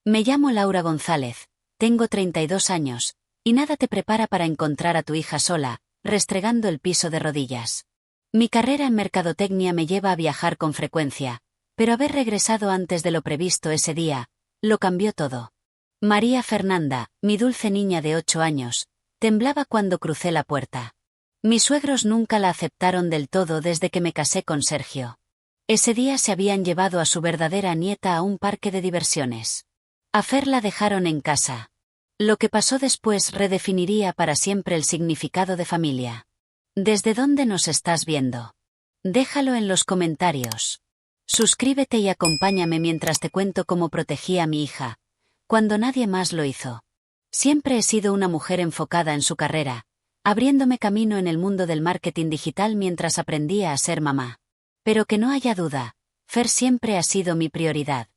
Me llamo Laura González, tengo 32 años, y nada te prepara para encontrar a tu hija sola, restregando el piso de rodillas. Mi carrera en mercadotecnia me lleva a viajar con frecuencia, pero haber regresado antes de lo previsto ese día, lo cambió todo. María Fernanda, mi dulce niña de 8 años, temblaba cuando crucé la puerta. Mis suegros nunca la aceptaron del todo desde que me casé con Sergio. Ese día se habían llevado a su verdadera nieta a un parque de diversiones. A Fer la dejaron en casa. Lo que pasó después redefiniría para siempre el significado de familia. ¿Desde dónde nos estás viendo? Déjalo en los comentarios. Suscríbete y acompáñame mientras te cuento cómo protegí a mi hija, cuando nadie más lo hizo. Siempre he sido una mujer enfocada en su carrera, abriéndome camino en el mundo del marketing digital mientras aprendía a ser mamá. Pero que no haya duda, Fer siempre ha sido mi prioridad.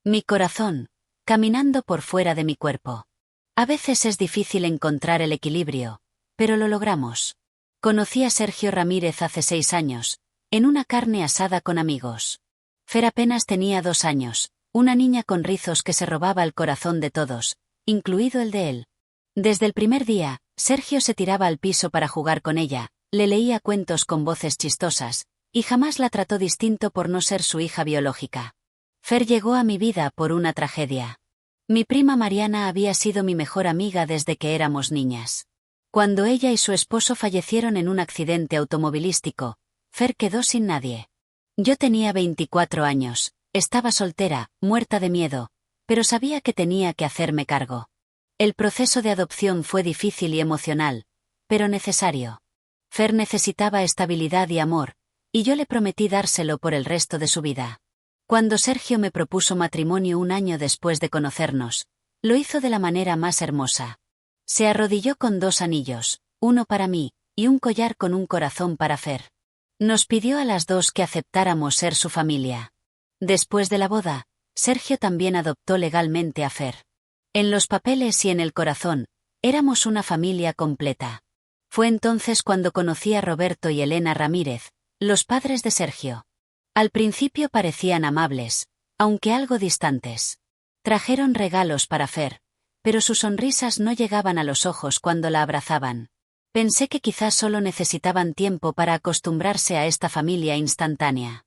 Mi corazón, caminando por fuera de mi cuerpo. A veces es difícil encontrar el equilibrio, pero lo logramos. Conocí a Sergio Ramírez hace 6 años, en una carne asada con amigos. Fer apenas tenía 2 años, una niña con rizos que se robaba el corazón de todos, incluido el de él. Desde el primer día, Sergio se tiraba al piso para jugar con ella, le leía cuentos con voces chistosas, y jamás la trató distinto por no ser su hija biológica. Fer llegó a mi vida por una tragedia. Mi prima Mariana había sido mi mejor amiga desde que éramos niñas. Cuando ella y su esposo fallecieron en un accidente automovilístico, Fer quedó sin nadie. Yo tenía 24 años, estaba soltera, muerta de miedo, pero sabía que tenía que hacerme cargo. El proceso de adopción fue difícil y emocional, pero necesario. Fer necesitaba estabilidad y amor, y yo le prometí dárselo por el resto de su vida. Cuando Sergio me propuso matrimonio un año después de conocernos, lo hizo de la manera más hermosa. Se arrodilló con 2 anillos, uno para mí, y un collar con un corazón para Fer. Nos pidió a las dos que aceptáramos ser su familia. Después de la boda, Sergio también adoptó legalmente a Fer. En los papeles y en el corazón, éramos una familia completa. Fue entonces cuando conocí a Roberto y Elena Ramírez, los padres de Sergio. Al principio parecían amables, aunque algo distantes. Trajeron regalos para Fer, pero sus sonrisas no llegaban a los ojos cuando la abrazaban. Pensé que quizás solo necesitaban tiempo para acostumbrarse a esta familia instantánea.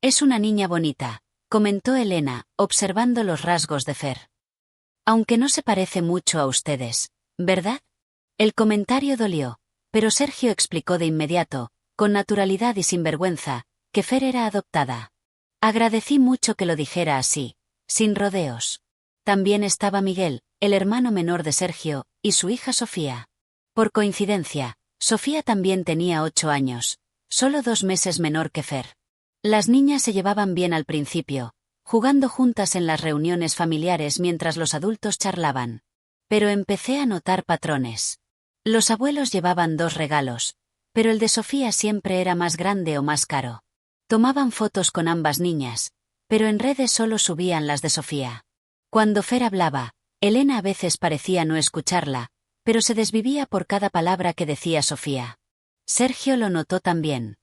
Es una niña bonita, comentó Elena, observando los rasgos de Fer. Aunque no se parece mucho a ustedes, ¿verdad? El comentario dolió, pero Sergio explicó de inmediato, con naturalidad y sin vergüenza, que Fer era adoptada. Agradecí mucho que lo dijera así, sin rodeos. También estaba Miguel, el hermano menor de Sergio, y su hija Sofía. Por coincidencia, Sofía también tenía 8 años, solo 2 meses menor que Fer. Las niñas se llevaban bien al principio, jugando juntas en las reuniones familiares mientras los adultos charlaban. Pero empecé a notar patrones. Los abuelos llevaban 2 regalos, pero el de Sofía siempre era más grande o más caro. Tomaban fotos con ambas niñas, pero en redes solo subían las de Sofía. Cuando Fer hablaba, Elena a veces parecía no escucharla, pero se desvivía por cada palabra que decía Sofía. Sergio lo notó también.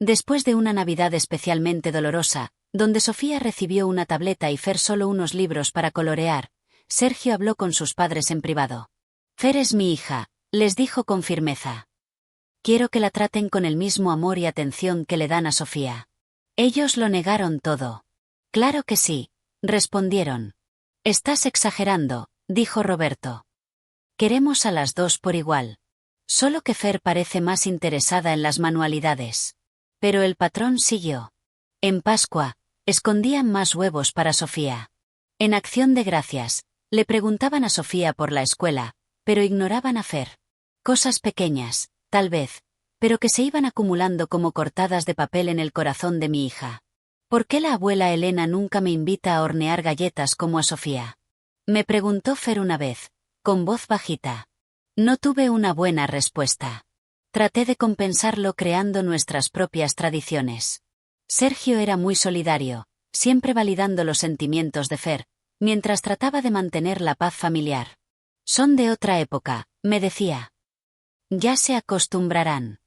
Después de una Navidad especialmente dolorosa, donde Sofía recibió una tableta y Fer solo unos libros para colorear, Sergio habló con sus padres en privado. Fer es mi hija, les dijo con firmeza. Quiero que la traten con el mismo amor y atención que le dan a Sofía. Ellos lo negaron todo. Claro que sí, respondieron. Estás exagerando, dijo Roberto. Queremos a las dos por igual. Solo que Fer parece más interesada en las manualidades. Pero el patrón siguió. En Pascua, escondían más huevos para Sofía. En Acción de Gracias, le preguntaban a Sofía por la escuela, pero ignoraban a Fer. Cosas pequeñas, tal vez, pero que se iban acumulando como cortadas de papel en el corazón de mi hija. ¿Por qué la abuela Elena nunca me invita a hornear galletas como a Sofía? Me preguntó Fer una vez, con voz bajita. No tuve una buena respuesta. Traté de compensarlo creando nuestras propias tradiciones. Sergio era muy solidario, siempre validando los sentimientos de Fer, mientras trataba de mantener la paz familiar. Son de otra época, me decía. Ya se acostumbrarán.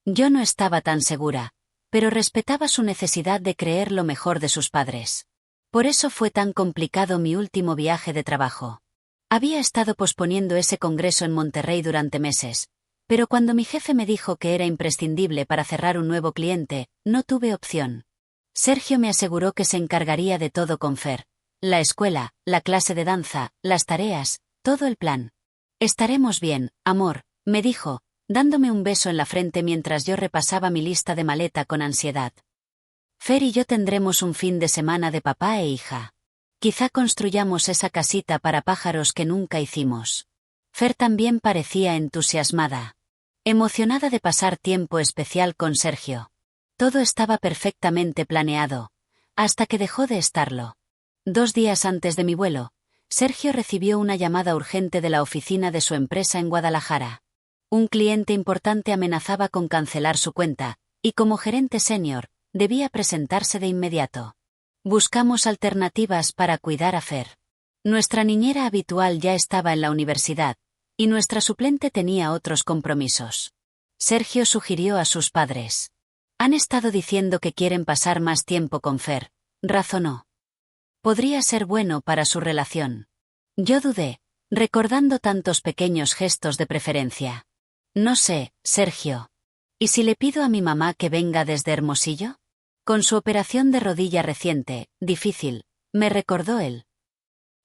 Yo no estaba tan segura, pero respetaba su necesidad de creer lo mejor de sus padres. Por eso fue tan complicado mi último viaje de trabajo. Había estado posponiendo ese congreso en Monterrey durante meses, pero cuando mi jefe me dijo que era imprescindible para cerrar un nuevo cliente, no tuve opción. Sergio me aseguró que se encargaría de todo con Fer. La escuela, la clase de danza, las tareas, todo el plan. Estaremos bien, amor, me dijo, dándome un beso en la frente mientras yo repasaba mi lista de maleta con ansiedad. Fer y yo tendremos un fin de semana de papá e hija. Quizá construyamos esa casita para pájaros que nunca hicimos. Fer también parecía entusiasmada. Emocionada de pasar tiempo especial con Sergio. Todo estaba perfectamente planeado, hasta que dejó de estarlo. 2 días antes de mi vuelo, Sergio recibió una llamada urgente de la oficina de su empresa en Guadalajara. Un cliente importante amenazaba con cancelar su cuenta, y como gerente senior, debía presentarse de inmediato. Buscamos alternativas para cuidar a Fer. Nuestra niñera habitual ya estaba en la universidad, y nuestra suplente tenía otros compromisos. Sergio sugirió a sus padres. Han estado diciendo que quieren pasar más tiempo con Fer, razonó. Podría ser bueno para su relación. Yo dudé, recordando tantos pequeños gestos de preferencia. No sé, Sergio. ¿Y si le pido a mi mamá que venga desde Hermosillo? Con su operación de rodilla reciente, difícil, me recordó él.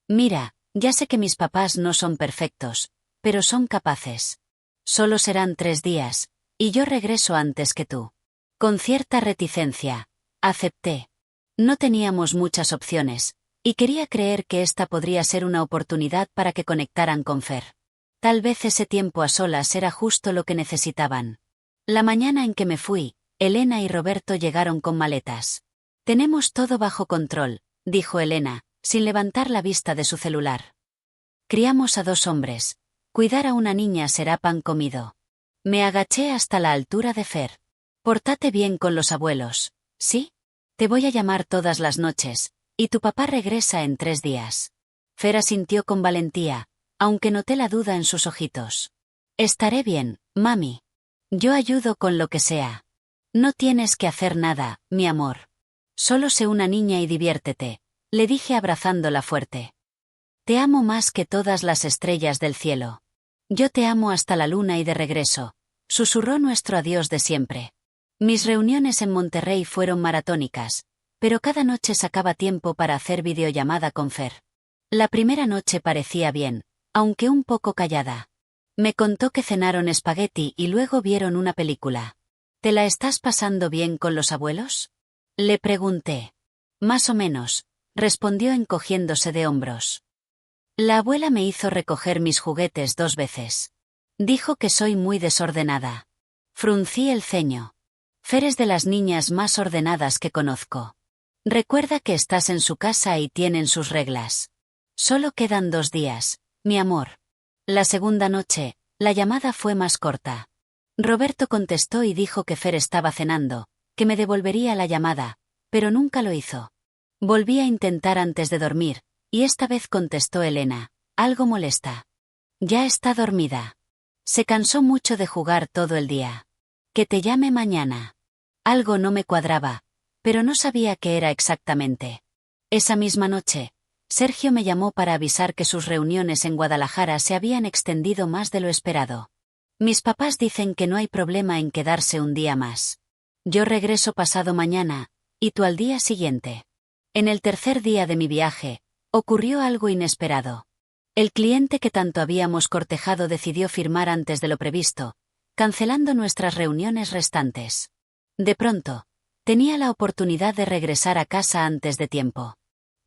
Mira, ya sé que mis papás no son perfectos, pero son capaces. Solo serán 3 días, y yo regreso antes que tú. Con cierta reticencia, acepté. No teníamos muchas opciones, y quería creer que esta podría ser una oportunidad para que conectaran con Fer. Tal vez ese tiempo a solas era justo lo que necesitaban. La mañana en que me fui, Elena y Roberto llegaron con maletas. Tenemos todo bajo control, dijo Elena, sin levantar la vista de su celular. Criamos a 2 hombres. Cuidar a una niña será pan comido. Me agaché hasta la altura de Fer. Pórtate bien con los abuelos, ¿sí? Te voy a llamar todas las noches, y tu papá regresa en 3 días. Fer asintió con valentía, aunque noté la duda en sus ojitos. Estaré bien, mami. Yo ayudo con lo que sea. No tienes que hacer nada, mi amor. Solo sé una niña y diviértete, le dije abrazándola fuerte. Te amo más que todas las estrellas del cielo. Yo te amo hasta la luna y de regreso, susurró nuestro adiós de siempre. Mis reuniones en Monterrey fueron maratónicas, pero cada noche sacaba tiempo para hacer videollamada con Fer. La primera noche parecía bien, aunque un poco callada. Me contó que cenaron espagueti y luego vieron una película. ¿Te la estás pasando bien con los abuelos? Le pregunté. Más o menos, respondió encogiéndose de hombros. La abuela me hizo recoger mis juguetes 2 veces. Dijo que soy muy desordenada. Fruncí el ceño. Fer es de las niñas más ordenadas que conozco. Recuerda que estás en su casa y tienen sus reglas. Solo quedan 2 días, mi amor. La segunda noche, la llamada fue más corta. Roberto contestó y dijo que Fer estaba cenando, que me devolvería la llamada, pero nunca lo hizo. Volví a intentar antes de dormir, y esta vez contestó Elena, algo molesta. Ya está dormida. Se cansó mucho de jugar todo el día. Que te llame mañana. Algo no me cuadraba, pero no sabía qué era exactamente. Esa misma noche, Sergio me llamó para avisar que sus reuniones en Guadalajara se habían extendido más de lo esperado. Mis papás dicen que no hay problema en quedarse un día más. Yo regreso pasado mañana, y tú al día siguiente. En el tercer día de mi viaje, ocurrió algo inesperado. El cliente que tanto habíamos cortejado decidió firmar antes de lo previsto, cancelando nuestras reuniones restantes. De pronto, tenía la oportunidad de regresar a casa antes de tiempo.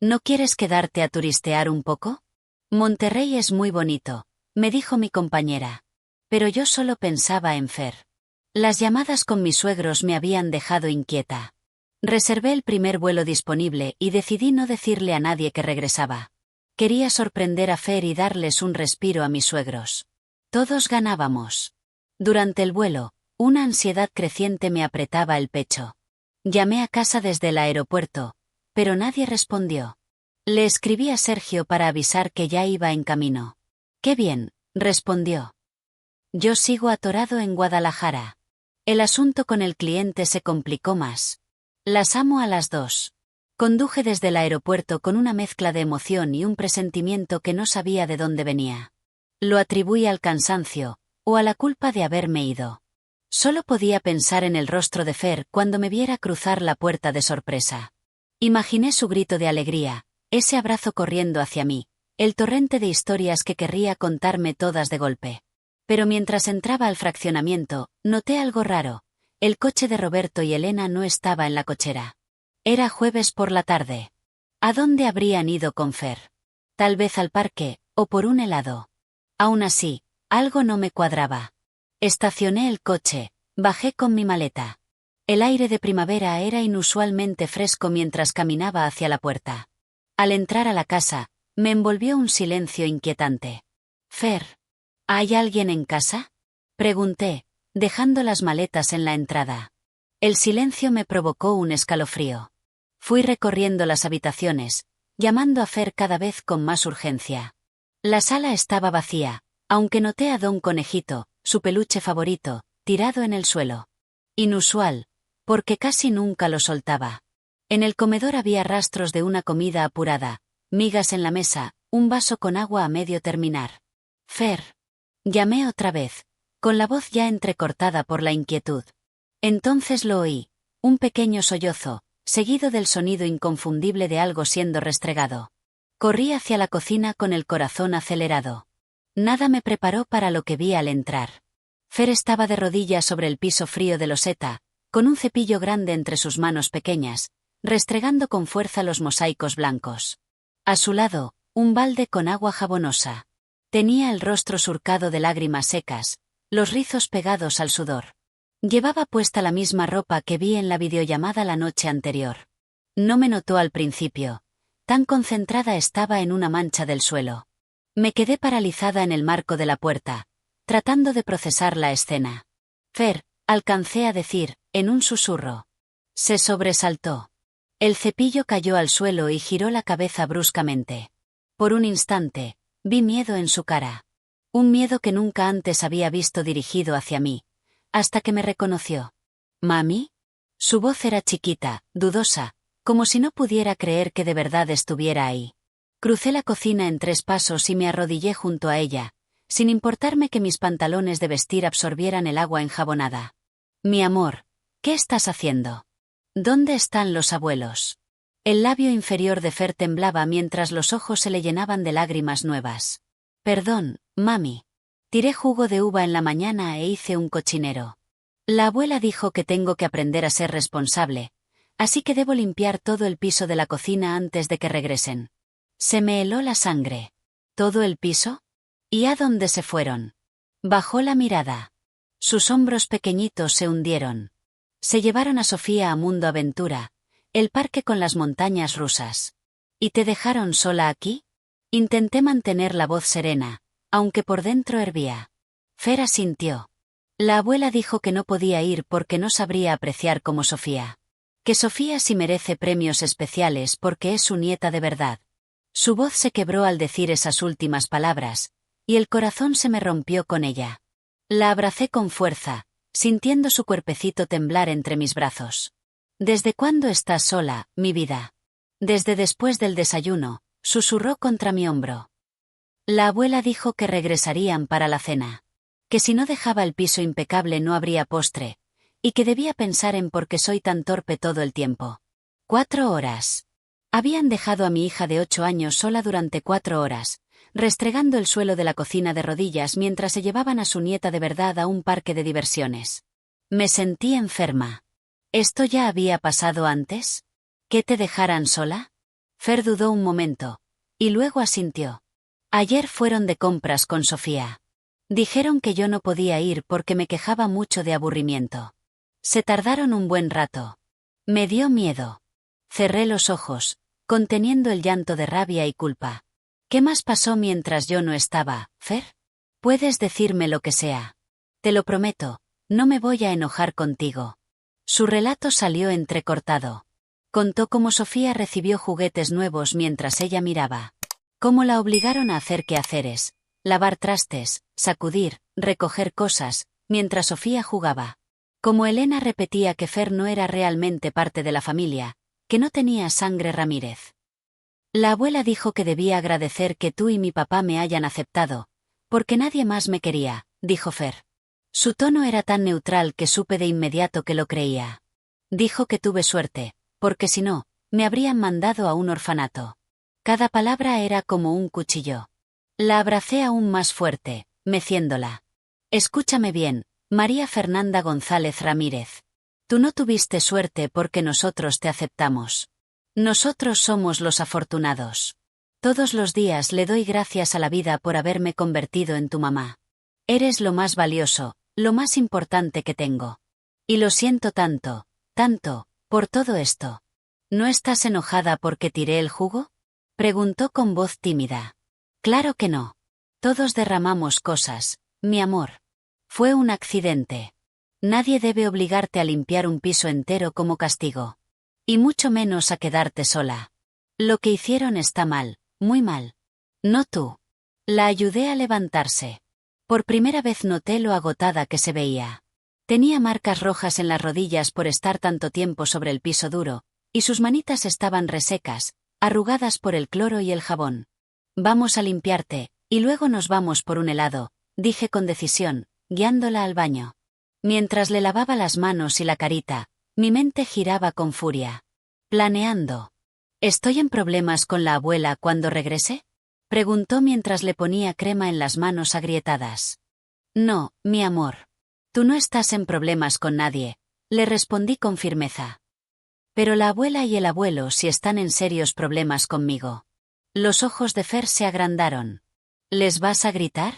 ¿No quieres quedarte a turistear un poco? Monterrey es muy bonito, me dijo mi compañera. Pero yo solo pensaba en Fer. Las llamadas con mis suegros me habían dejado inquieta. Reservé el primer vuelo disponible y decidí no decirle a nadie que regresaba. Quería sorprender a Fer y darles un respiro a mis suegros. Todos ganábamos. Durante el vuelo, una ansiedad creciente me apretaba el pecho. Llamé a casa desde el aeropuerto, pero nadie respondió. Le escribí a Sergio para avisar que ya iba en camino. «Qué bien», respondió. Yo sigo atorado en Guadalajara. El asunto con el cliente se complicó más. Las amo a las 2. Conduje desde el aeropuerto con una mezcla de emoción y un presentimiento que no sabía de dónde venía. Lo atribuí al cansancio, o a la culpa de haberme ido. Solo podía pensar en el rostro de Fer cuando me viera cruzar la puerta de sorpresa. Imaginé su grito de alegría, ese abrazo corriendo hacia mí, el torrente de historias que querría contarme todas de golpe. Pero mientras entraba al fraccionamiento, noté algo raro. El coche de Roberto y Elena no estaba en la cochera. Era jueves por la tarde. ¿A dónde habrían ido con Fer? Tal vez al parque, o por un helado. Aún así, algo no me cuadraba. Estacioné el coche, bajé con mi maleta. El aire de primavera era inusualmente fresco mientras caminaba hacia la puerta. Al entrar a la casa, me envolvió un silencio inquietante. «Fer, ¿hay alguien en casa?», pregunté, dejando las maletas en la entrada. El silencio me provocó un escalofrío. Fui recorriendo las habitaciones, llamando a Fer cada vez con más urgencia. La sala estaba vacía, aunque noté a Don Conejito, su peluche favorito, tirado en el suelo. Inusual, porque casi nunca lo soltaba. En el comedor había rastros de una comida apurada, migas en la mesa, un vaso con agua a medio terminar. «Fer», llamé otra vez, con la voz ya entrecortada por la inquietud. Entonces lo oí, un pequeño sollozo, seguido del sonido inconfundible de algo siendo restregado. Corrí hacia la cocina con el corazón acelerado. Nada me preparó para lo que vi al entrar. Fer estaba de rodillas sobre el piso frío de loseta, con un cepillo grande entre sus manos pequeñas, restregando con fuerza los mosaicos blancos. A su lado, un balde con agua jabonosa. Tenía el rostro surcado de lágrimas secas, los rizos pegados al sudor. Llevaba puesta la misma ropa que vi en la videollamada la noche anterior. No me notó al principio. Tan concentrada estaba en una mancha del suelo. Me quedé paralizada en el marco de la puerta, tratando de procesar la escena. «Fer», alcancé a decir, en un susurro. Se sobresaltó. El cepillo cayó al suelo y giró la cabeza bruscamente. Por un instante, vi miedo en su cara. Un miedo que nunca antes había visto dirigido hacia mí. Hasta que me reconoció. «¿Mami?». Su voz era chiquita, dudosa, como si no pudiera creer que de verdad estuviera ahí. Crucé la cocina en 3 pasos y me arrodillé junto a ella, sin importarme que mis pantalones de vestir absorbieran el agua enjabonada. «Mi amor, ¿qué estás haciendo? ¿Dónde están los abuelos?». El labio inferior de Fer temblaba mientras los ojos se le llenaban de lágrimas nuevas. «Perdón, mami. Tiré jugo de uva en la mañana e hice un cochinero. La abuela dijo que tengo que aprender a ser responsable, así que debo limpiar todo el piso de la cocina antes de que regresen». Se me heló la sangre. ¿Todo el piso? ¿Y a dónde se fueron? Bajó la mirada. Sus hombros pequeñitos se hundieron. Se llevaron a Sofía a Mundo Aventura, el parque con las montañas rusas. ¿Y te dejaron sola aquí? Intenté mantener la voz serena, aunque por dentro hervía. Fer asintió. La abuela dijo que no podía ir porque no sabría apreciar como Sofía. Que Sofía sí merece premios especiales porque es su nieta de verdad. Su voz se quebró al decir esas últimas palabras, y el corazón se me rompió con ella. La abracé con fuerza, sintiendo su cuerpecito temblar entre mis brazos. «¿Desde cuándo estás sola, mi vida?». «Desde después del desayuno», susurró contra mi hombro. La abuela dijo que regresarían para la cena. Que si no dejaba el piso impecable no habría postre, y que debía pensar en por qué soy tan torpe todo el tiempo. 4 horas. Habían dejado a mi hija de 8 años sola durante 4 horas, restregando el suelo de la cocina de rodillas mientras se llevaban a su nieta de verdad a un parque de diversiones. Me sentí enferma. ¿Esto ya había pasado antes? ¿Que te dejaran sola? Fer dudó un momento, y luego asintió. Ayer fueron de compras con Sofía. Dijeron que yo no podía ir porque me quejaba mucho de aburrimiento. Se tardaron un buen rato. Me dio miedo. Cerré los ojos, conteniendo el llanto de rabia y culpa. ¿Qué más pasó mientras yo no estaba, Fer? Puedes decirme lo que sea. Te lo prometo, no me voy a enojar contigo. Su relato salió entrecortado. Contó cómo Sofía recibió juguetes nuevos mientras ella miraba. Cómo la obligaron a hacer quehaceres, lavar trastes, sacudir, recoger cosas, mientras Sofía jugaba. Como Elena repetía que Fer no era realmente parte de la familia, que no tenía sangre Ramírez. La abuela dijo que debía agradecer que tú y mi papá me hayan aceptado, porque nadie más me quería, dijo Fer. Su tono era tan neutral que supe de inmediato que lo creía. Dijo que tuve suerte, porque si no, me habrían mandado a un orfanato. Cada palabra era como un cuchillo. La abracé aún más fuerte, meciéndola. Escúchame bien, María Fernanda González Ramírez. Tú no tuviste suerte porque nosotros te aceptamos. Nosotros somos los afortunados. Todos los días le doy gracias a la vida por haberme convertido en tu mamá. Eres lo más valioso, lo más importante que tengo. Y lo siento tanto, tanto, por todo esto. ¿No estás enojada porque tiré el jugo? Preguntó con voz tímida. Claro que no. Todos derramamos cosas, mi amor. Fue un accidente. Nadie debe obligarte a limpiar un piso entero como castigo. Y mucho menos a quedarte sola. Lo que hicieron está mal, muy mal. No tú. La ayudé a levantarse. Por primera vez noté lo agotada que se veía. Tenía marcas rojas en las rodillas por estar tanto tiempo sobre el piso duro, y sus manitas estaban resecas, arrugadas por el cloro y el jabón. Vamos a limpiarte, y luego nos vamos por un helado, dije con decisión, guiándola al baño. Mientras le lavaba las manos y la carita, mi mente giraba con furia. Planeando. ¿Estoy en problemas con la abuela cuando regrese? Preguntó mientras le ponía crema en las manos agrietadas. No, mi amor. Tú no estás en problemas con nadie, le respondí con firmeza. Pero la abuela y el abuelo sí están en serios problemas conmigo. Los ojos de Fer se agrandaron. ¿Les vas a gritar?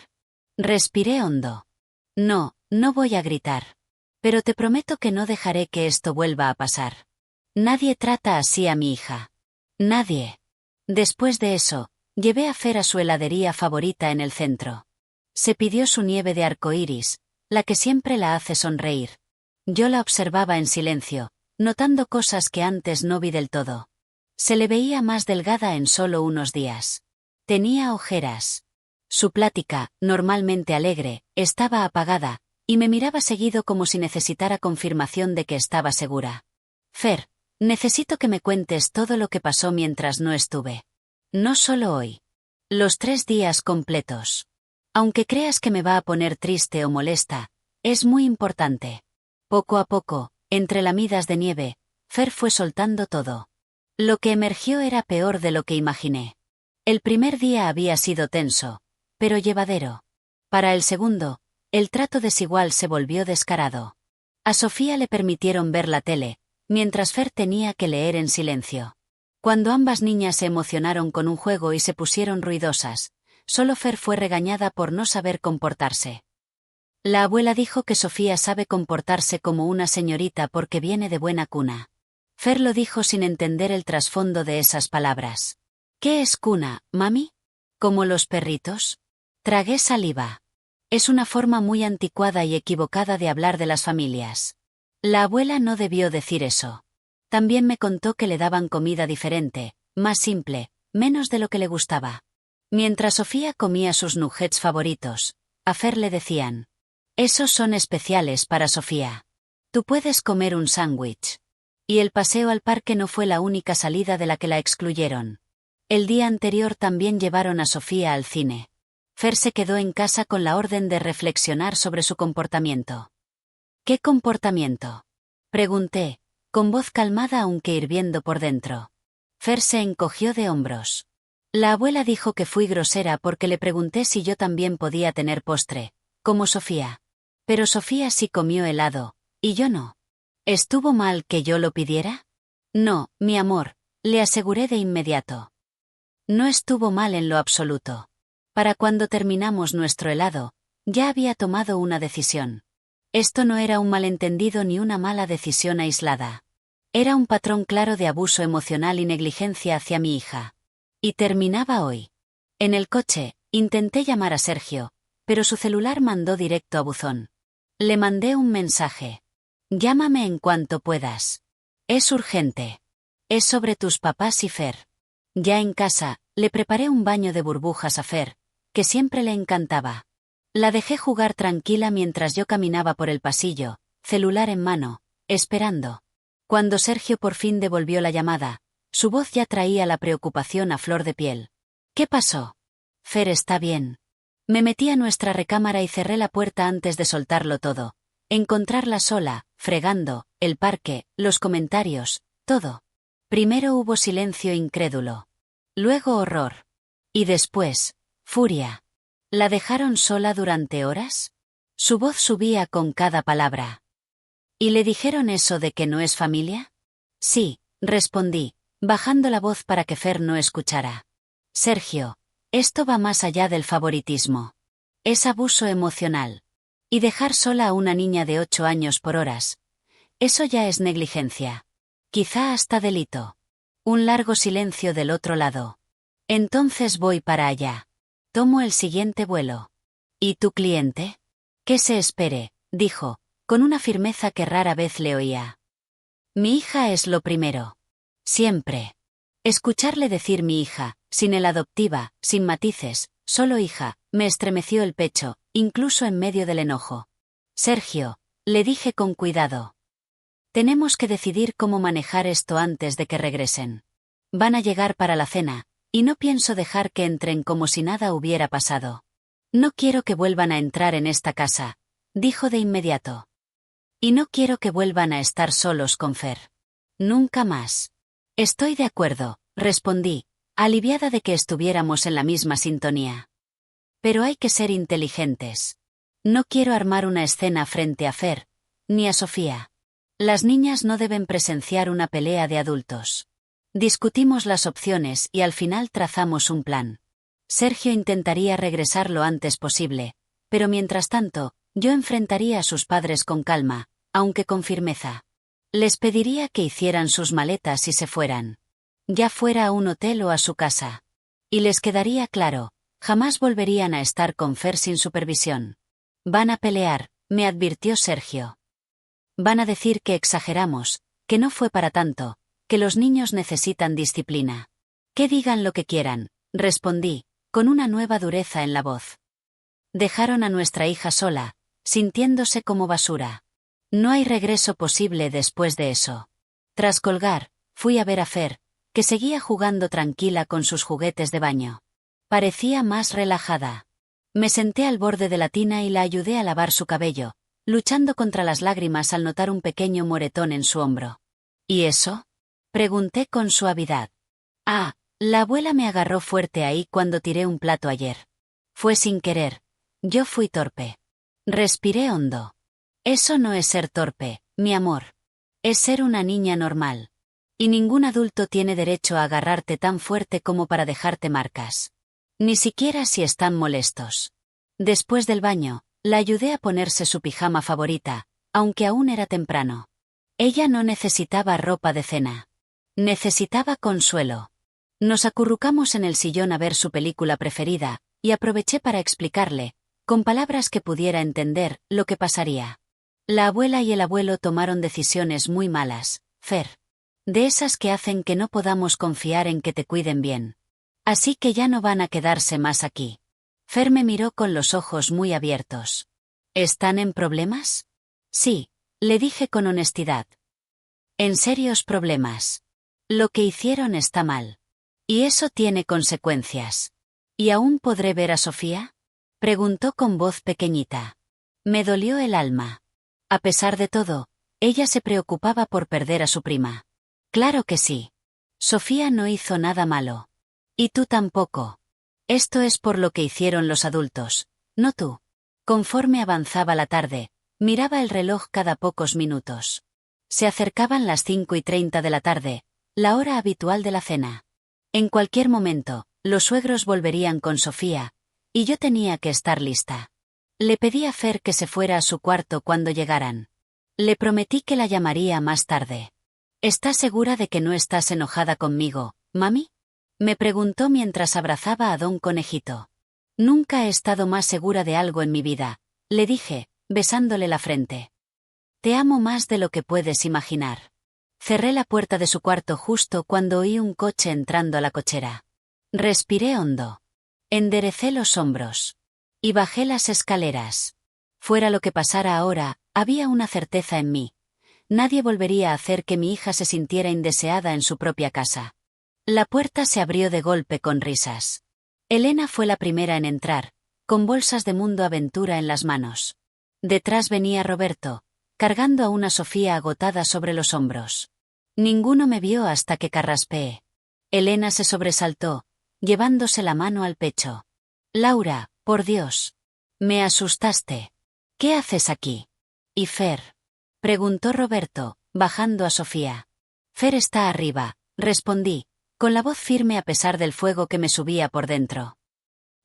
Respiré hondo. No, no voy a gritar. Pero te prometo que no dejaré que esto vuelva a pasar. Nadie trata así a mi hija. Nadie. Después de eso, llevé a Fer a su heladería favorita en el centro. Se pidió su nieve de arcoíris, la que siempre la hace sonreír. Yo la observaba en silencio, notando cosas que antes no vi del todo. Se le veía más delgada en solo unos días. Tenía ojeras. Su plática, normalmente alegre, estaba apagada, y me miraba seguido como si necesitara confirmación de que estaba segura. Fer, necesito que me cuentes todo lo que pasó mientras no estuve. No solo hoy. Los 3 días completos. Aunque creas que me va a poner triste o molesta, es muy importante. Poco a poco, entre lamidas de nieve, Fer fue soltando todo. Lo que emergió era peor de lo que imaginé. El primer día había sido tenso, pero llevadero. Para el segundo, el trato desigual se volvió descarado. A Sofía le permitieron ver la tele, mientras Fer tenía que leer en silencio. Cuando ambas niñas se emocionaron con un juego y se pusieron ruidosas, solo Fer fue regañada por no saber comportarse. La abuela dijo que Sofía sabe comportarse como una señorita porque viene de buena cuna. Fer lo dijo sin entender el trasfondo de esas palabras. ¿Qué es cuna, mami? ¿Como los perritos? Tragué saliva. Es una forma muy anticuada y equivocada de hablar de las familias. La abuela no debió decir eso. También me contó que le daban comida diferente, más simple, menos de lo que le gustaba. Mientras Sofía comía sus nuggets favoritos, a Fer le decían: esos son especiales para Sofía. Tú puedes comer un sándwich. Y el paseo al parque no fue la única salida de la que la excluyeron. El día anterior también llevaron a Sofía al cine. Fer se quedó en casa con la orden de reflexionar sobre su comportamiento. ¿Qué comportamiento? Pregunté, con voz calmada aunque hirviendo por dentro. Fer se encogió de hombros. La abuela dijo que fui grosera porque le pregunté si yo también podía tener postre, como Sofía. Pero Sofía sí comió helado, y yo no. ¿Estuvo mal que yo lo pidiera? No, mi amor, le aseguré de inmediato. No estuvo mal en lo absoluto. Para cuando terminamos nuestro helado, ya había tomado una decisión. Esto no era un malentendido ni una mala decisión aislada. Era un patrón claro de abuso emocional y negligencia hacia mi hija. Y terminaba hoy. En el coche, intenté llamar a Sergio, pero su celular mandó directo a buzón. Le mandé un mensaje. Llámame en cuanto puedas. Es urgente. Es sobre tus papás y Fer. Ya en casa, le preparé un baño de burbujas a Fer, que siempre le encantaba. La dejé jugar tranquila mientras yo caminaba por el pasillo, celular en mano, esperando. Cuando Sergio por fin devolvió la llamada, su voz ya traía la preocupación a flor de piel. ¿Qué pasó? Fer está bien. Me metí a nuestra recámara y cerré la puerta antes de soltarlo todo. Encontrarla sola, fregando, el parque, los comentarios, todo. Primero hubo silencio incrédulo. Luego horror. Y después, furia. ¿La dejaron sola durante horas? Su voz subía con cada palabra. ¿Y le dijeron eso de que no es familia? Sí, respondí, bajando la voz para que Fer no escuchara. Sergio, esto va más allá del favoritismo. Es abuso emocional. Y dejar sola a una niña de 8 años por horas. Eso ya es negligencia. Quizá hasta delito. Un largo silencio del otro lado. Entonces voy para allá. Tomo el siguiente vuelo. ¿Y tu cliente? Que se espere, dijo, con una firmeza que rara vez le oía. Mi hija es lo primero. Siempre. Escucharle decir mi hija, sin el adoptiva, sin matices, solo hija, me estremeció el pecho, incluso en medio del enojo. Sergio, le dije con cuidado. Tenemos que decidir cómo manejar esto antes de que regresen. Van a llegar para la cena, y no pienso dejar que entren como si nada hubiera pasado. No quiero que vuelvan a entrar en esta casa, dijo de inmediato. Y no quiero que vuelvan a estar solos con Fer. Nunca más. Estoy de acuerdo, respondí, aliviada de que estuviéramos en la misma sintonía. Pero hay que ser inteligentes. No quiero armar una escena frente a Fer, ni a Sofía. Las niñas no deben presenciar una pelea de adultos. Discutimos las opciones y al final trazamos un plan. Sergio intentaría regresar lo antes posible, pero mientras tanto, yo enfrentaría a sus padres con calma, aunque con firmeza. Les pediría que hicieran sus maletas y se fueran. Ya fuera a un hotel o a su casa. Y les quedaría claro, jamás volverían a estar con Fer sin supervisión. Van a pelear, me advirtió Sergio. Van a decir que exageramos, que no fue para tanto, que los niños necesitan disciplina. Que digan lo que quieran, respondí, con una nueva dureza en la voz. Dejaron a nuestra hija sola, sintiéndose como basura. No hay regreso posible después de eso. Tras colgar, fui a ver a Fer, que seguía jugando tranquila con sus juguetes de baño. Parecía más relajada. Me senté al borde de la tina y la ayudé a lavar su cabello, luchando contra las lágrimas al notar un pequeño moretón en su hombro. ¿Y eso? Pregunté con suavidad. Ah, la abuela me agarró fuerte ahí cuando tiré un plato ayer. Fue sin querer. Yo fui torpe. Respiré hondo. Eso no es ser torpe, mi amor. Es ser una niña normal. Y ningún adulto tiene derecho a agarrarte tan fuerte como para dejarte marcas. Ni siquiera si están molestos. Después del baño, la ayudé a ponerse su pijama favorita, aunque aún era temprano. Ella no necesitaba ropa de cena. Necesitaba consuelo. Nos acurrucamos en el sillón a ver su película preferida, y aproveché para explicarle, con palabras que pudiera entender, lo que pasaría. La abuela y el abuelo tomaron decisiones muy malas, Fer. De esas que hacen que no podamos confiar en que te cuiden bien. Así que ya no van a quedarse más aquí. Fer me miró con los ojos muy abiertos. ¿Están en problemas? Sí, le dije con honestidad. En serios problemas. Lo que hicieron está mal. Y eso tiene consecuencias. ¿Y aún podré ver a Sofía? Preguntó con voz pequeñita. Me dolió el alma. A pesar de todo, ella se preocupaba por perder a su prima. Claro que sí. Sofía no hizo nada malo. Y tú tampoco. Esto es por lo que hicieron los adultos, no tú. Conforme avanzaba la tarde, miraba el reloj cada pocos minutos. Se acercaban las 5:30 de la tarde, la hora habitual de la cena. En cualquier momento, los suegros volverían con Sofía, y yo tenía que estar lista. Le pedí a Fer que se fuera a su cuarto cuando llegaran. Le prometí que la llamaría más tarde. ¿Estás segura de que no estás enojada conmigo, mami? Me preguntó mientras abrazaba a Don Conejito. Nunca he estado más segura de algo en mi vida, le dije, besándole la frente. Te amo más de lo que puedes imaginar. Cerré la puerta de su cuarto justo cuando oí un coche entrando a la cochera. Respiré hondo. Enderecé los hombros. Y bajé las escaleras. Fuera lo que pasara ahora, había una certeza en mí. Nadie volvería a hacer que mi hija se sintiera indeseada en su propia casa. La puerta se abrió de golpe con risas. Elena fue la primera en entrar, con bolsas de Mundo Aventura en las manos. Detrás venía Roberto, cargando a una Sofía agotada sobre los hombros. Ninguno me vio hasta que carraspeé. Elena se sobresaltó, llevándose la mano al pecho. Laura, por Dios. Me asustaste. ¿Qué haces aquí? ¿Y Fer? Preguntó Roberto, bajando a Sofía. Fer está arriba, respondí, con la voz firme a pesar del fuego que me subía por dentro.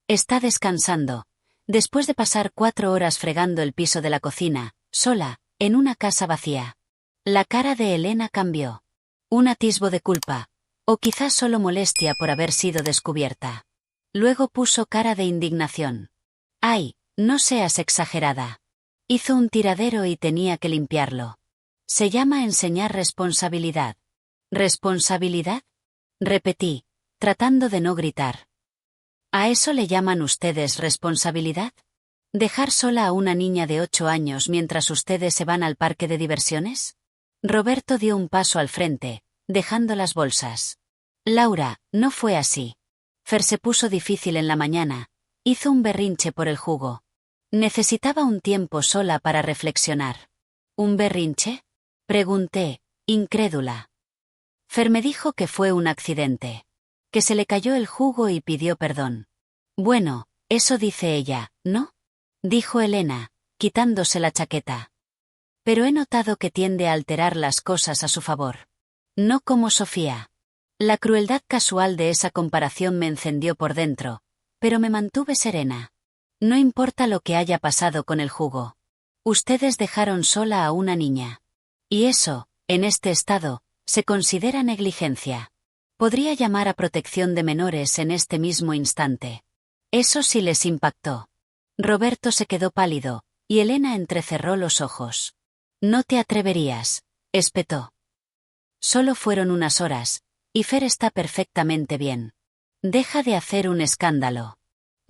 Está descansando, después de pasar 4 horas fregando el piso de la cocina, sola, en una casa vacía. La cara de Elena cambió. Un atisbo de culpa, o quizás solo molestia por haber sido descubierta. Luego puso cara de indignación. ¡Ay, no seas exagerada! Hizo un tiradero y tenía que limpiarlo. Se llama enseñar responsabilidad. ¿Responsabilidad? Repetí, tratando de no gritar. ¿A eso le llaman ustedes responsabilidad? ¿Dejar sola a una niña de 8 años mientras ustedes se van al parque de diversiones? Roberto dio un paso al frente, dejando las bolsas. Laura, no fue así. Fer se puso difícil en la mañana, hizo un berrinche por el jugo. Necesitaba un tiempo sola para reflexionar. ¿Un berrinche? Pregunté, incrédula. Fer me dijo que fue un accidente. Que se le cayó el jugo y pidió perdón. Bueno, eso dice ella, ¿no? Dijo Elena, quitándose la chaqueta. Pero he notado que tiende a alterar las cosas a su favor. No como Sofía. La crueldad casual de esa comparación me encendió por dentro, pero me mantuve serena. No importa lo que haya pasado con el jugo. Ustedes dejaron sola a una niña. Y eso, en este estado, se considera negligencia. Podría llamar a protección de menores en este mismo instante. Eso sí les impactó. Roberto se quedó pálido, y Elena entrecerró los ojos. No te atreverías, espetó. Solo fueron unas horas, y Fer está perfectamente bien. Deja de hacer un escándalo.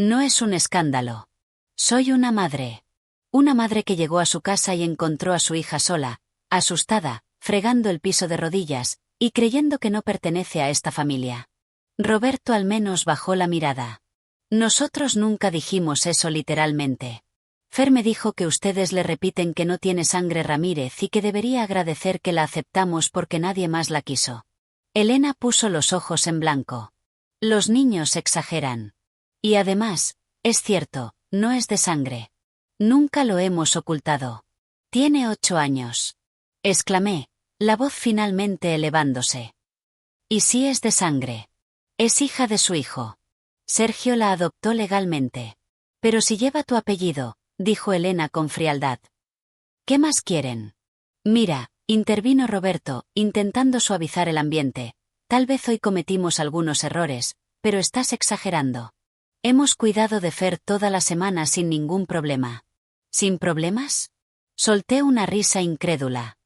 No es un escándalo. Soy una madre. Una madre que llegó a su casa y encontró a su hija sola, asustada, fregando el piso de rodillas, y creyendo que no pertenece a esta familia. Roberto al menos bajó la mirada. Nosotros nunca dijimos eso literalmente. Fer me dijo que ustedes le repiten que no tiene sangre Ramírez y que debería agradecer que la aceptamos porque nadie más la quiso. Elena puso los ojos en blanco. Los niños exageran. Y además, es cierto, no es de sangre. Nunca lo hemos ocultado. Tiene 8 años. Exclamé, la voz finalmente elevándose. ¿Y si es de sangre? Es hija de su hijo. Sergio la adoptó legalmente. Pero si lleva tu apellido, dijo Elena con frialdad. ¿Qué más quieren? Mira, intervino Roberto, intentando suavizar el ambiente. Tal vez hoy cometimos algunos errores, pero estás exagerando. Hemos cuidado de Fer toda la semana sin ningún problema. ¿Sin problemas? Solté una risa incrédula.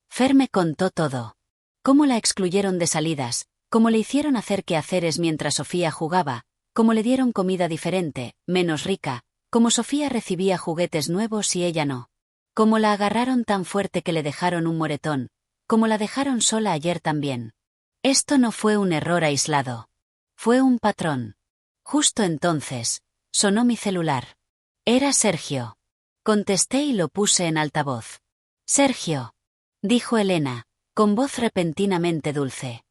Fer me contó todo. Cómo la excluyeron de salidas, cómo le hicieron hacer quehaceres mientras Sofía jugaba, cómo le dieron comida diferente, menos rica, cómo Sofía recibía juguetes nuevos y ella no. Cómo la agarraron tan fuerte que le dejaron un moretón, cómo la dejaron sola ayer también. Esto no fue un error aislado. Fue un patrón. Justo entonces, sonó mi celular. Era Sergio. Contesté y lo puse en altavoz. Sergio, dijo Elena, con voz repentinamente dulce.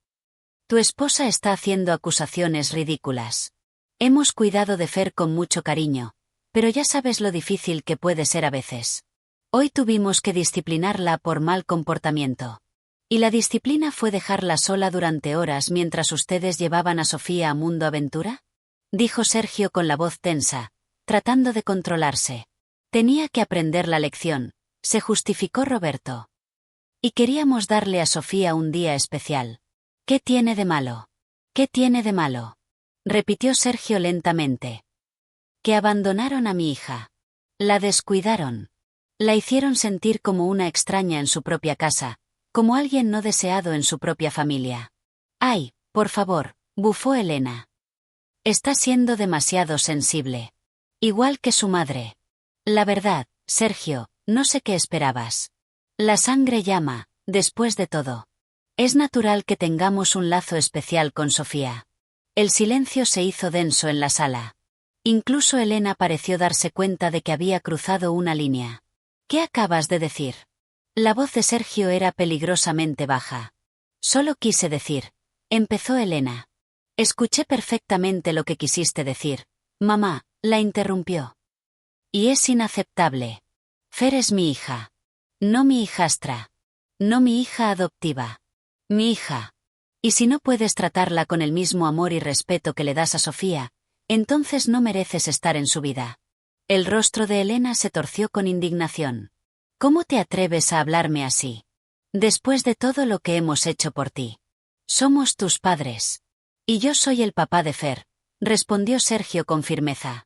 Tu esposa está haciendo acusaciones ridículas. Hemos cuidado de Fer con mucho cariño, pero ya sabes lo difícil que puede ser a veces. Hoy tuvimos que disciplinarla por mal comportamiento. ¿Y la disciplina fue dejarla sola durante horas mientras ustedes llevaban a Sofía a Mundo Aventura? Dijo Sergio con la voz tensa, tratando de controlarse. Tenía que aprender la lección, se justificó Roberto. Y queríamos darle a Sofía un día especial. ¿Qué tiene de malo? ¿Qué tiene de malo? Repitió Sergio lentamente. Que abandonaron a mi hija. La descuidaron. La hicieron sentir como una extraña en su propia casa, como alguien no deseado en su propia familia. Ay, por favor, bufó Elena. Está siendo demasiado sensible. Igual que su madre. La verdad, Sergio, no sé qué esperabas. La sangre llama, después de todo. Es natural que tengamos un lazo especial con Sofía. El silencio se hizo denso en la sala. Incluso Elena pareció darse cuenta de que había cruzado una línea. ¿Qué acabas de decir? La voz de Sergio era peligrosamente baja. Solo quise decir, empezó Elena. Escuché perfectamente lo que quisiste decir. Mamá, la interrumpió. Y es inaceptable. Fer es mi hija. No mi hijastra. No mi hija adoptiva. Mi hija. Y si no puedes tratarla con el mismo amor y respeto que le das a Sofía, entonces no mereces estar en su vida. El rostro de Elena se torció con indignación. ¿Cómo te atreves a hablarme así? Después de todo lo que hemos hecho por ti. Somos tus padres. Y yo soy el papá de Fer, respondió Sergio con firmeza.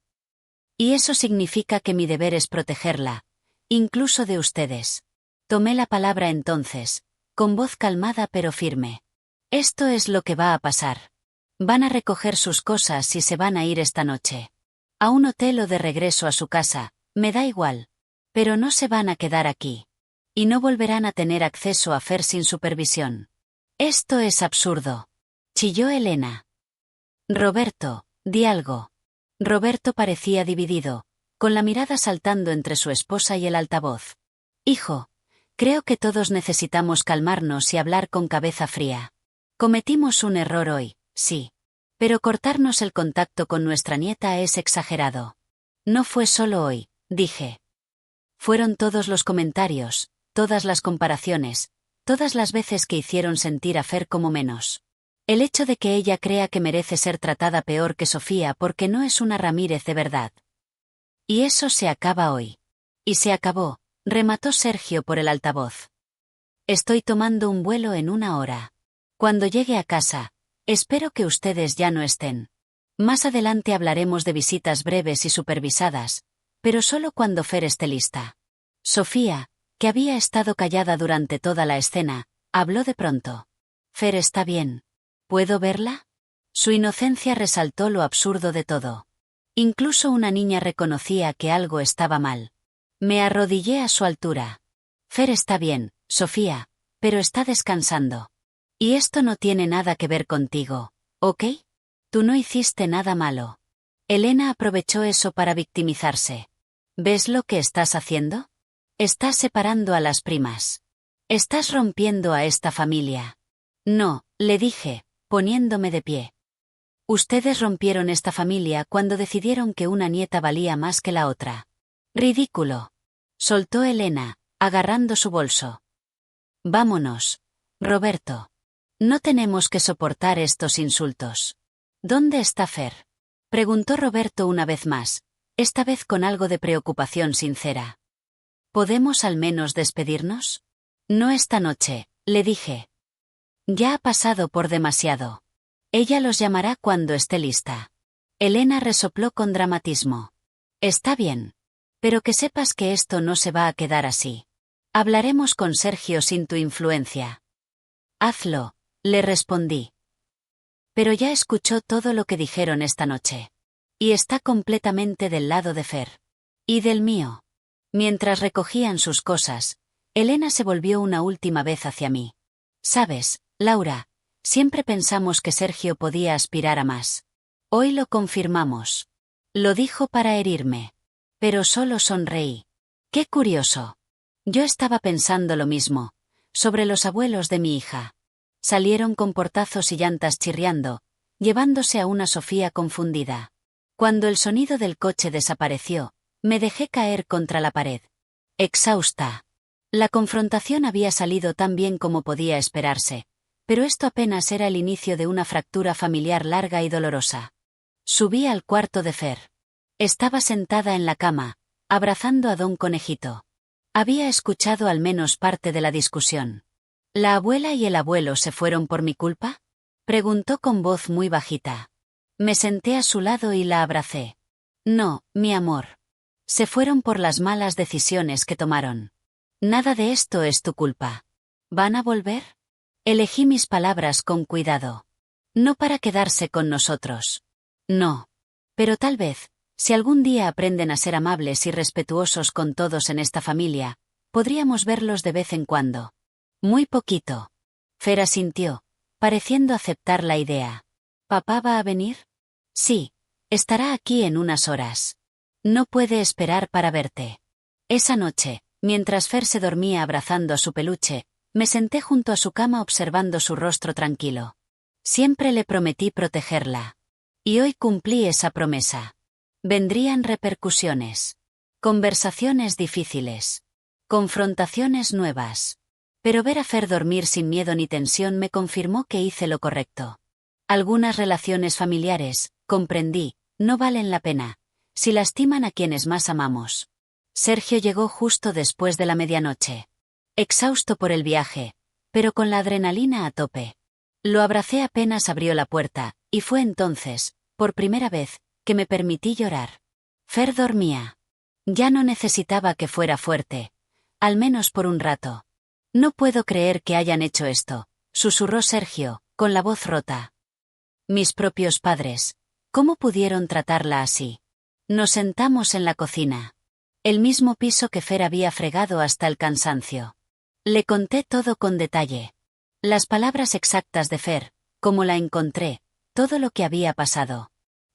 Y eso significa que mi deber es protegerla, incluso de ustedes. Tomé la palabra entonces, con voz calmada pero firme. Esto es lo que va a pasar. Van a recoger sus cosas y se van a ir esta noche. A un hotel o de regreso a su casa, me da igual. Pero no se van a quedar aquí. Y no volverán a tener acceso a Fer sin supervisión. Esto es absurdo. Chilló Elena. Roberto, di algo. Roberto parecía dividido, con la mirada saltando entre su esposa y el altavoz. Hijo, creo que todos necesitamos calmarnos y hablar con cabeza fría. Cometimos un error hoy, sí. Pero cortarnos el contacto con nuestra nieta es exagerado. No fue solo hoy, dije. Fueron todos los comentarios, todas las comparaciones, todas las veces que hicieron sentir a Fer como menos. El hecho de que ella crea que merece ser tratada peor que Sofía porque no es una Ramírez de verdad. Y eso se acaba hoy. Y se acabó, remató Sergio por el altavoz. Estoy tomando un vuelo en 1 hora. Cuando llegue a casa, espero que ustedes ya no estén. Más adelante hablaremos de visitas breves y supervisadas, pero solo cuando Fer esté lista. Sofía, que había estado callada durante toda la escena, habló de pronto. Fer está bien. ¿Puedo verla? Su inocencia resaltó lo absurdo de todo. Incluso una niña reconocía que algo estaba mal. Me arrodillé a su altura. Fer está bien, Sofía, pero está descansando. Y esto no tiene nada que ver contigo, ¿ok? Tú no hiciste nada malo. Elena aprovechó eso para victimizarse. ¿Ves lo que estás haciendo? Estás separando a las primas. Estás rompiendo a esta familia. No, le dije, poniéndome de pie. Ustedes rompieron esta familia cuando decidieron que una nieta valía más que la otra. Ridículo. Soltó Elena, agarrando su bolso. Vámonos, Roberto. No tenemos que soportar estos insultos. ¿Dónde está Fer? Preguntó Roberto una vez más, esta vez con algo de preocupación sincera. ¿Podemos al menos despedirnos? No esta noche, le dije. Ya ha pasado por demasiado. Ella los llamará cuando esté lista. Elena resopló con dramatismo. Está bien. Pero que sepas que esto no se va a quedar así. Hablaremos con Sergio sin tu influencia. Hazlo, le respondí. Pero ya escuchó todo lo que dijeron esta noche. Y está completamente del lado de Fer. Y del mío. Mientras recogían sus cosas, Elena se volvió una última vez hacia mí. Sabes, Laura, siempre pensamos que Sergio podía aspirar a más. Hoy lo confirmamos. Lo dijo para herirme. Pero solo sonreí. Qué curioso. Yo estaba pensando lo mismo, sobre los abuelos de mi hija. Salieron con portazos y llantas chirriando, llevándose a una Sofía confundida. Cuando el sonido del coche desapareció, me dejé caer contra la pared. Exhausta. La confrontación había salido tan bien como podía esperarse, pero esto apenas era el inicio de una fractura familiar larga y dolorosa. Subí al cuarto de Fer. Estaba sentada en la cama, abrazando a don Conejito. Había escuchado al menos parte de la discusión. ¿La abuela y el abuelo se fueron por mi culpa? Preguntó con voz muy bajita. Me senté a su lado y la abracé. No, mi amor. Se fueron por las malas decisiones que tomaron. Nada de esto es tu culpa. ¿Van a volver? Elegí mis palabras con cuidado. No para quedarse con nosotros. No. Pero tal vez, si algún día aprenden a ser amables y respetuosos con todos en esta familia, Podríamos verlos de vez en cuando. Muy poquito. Fer asintió, pareciendo aceptar la idea. ¿Papá va a venir? Sí. Estará aquí en unas horas. No puede esperar para verte. Esa noche, mientras Fer se dormía abrazando a su peluche, me senté junto a su cama observando su rostro tranquilo. Siempre le prometí protegerla. Y hoy cumplí esa promesa. Vendrían repercusiones. Conversaciones difíciles. Confrontaciones nuevas. Pero ver a Fer dormir sin miedo ni tensión me confirmó que hice lo correcto. Algunas relaciones familiares, comprendí, no valen la pena, si lastiman a quienes más amamos. Sergio llegó justo después de la medianoche. Exhausto por el viaje, pero con la adrenalina a tope. Lo abracé apenas abrió la puerta, y fue entonces, por primera vez, que me permití llorar. Fer dormía. Ya no necesitaba que fuera fuerte. Al menos por un rato. No puedo creer que hayan hecho esto, susurró Sergio, con la voz rota. Mis propios padres. ¿Cómo pudieron tratarla así? Nos sentamos en la cocina. El mismo piso que Fer había fregado hasta el cansancio. Le conté todo con detalle. Las palabras exactas de Fer, cómo la encontré, todo lo que había pasado.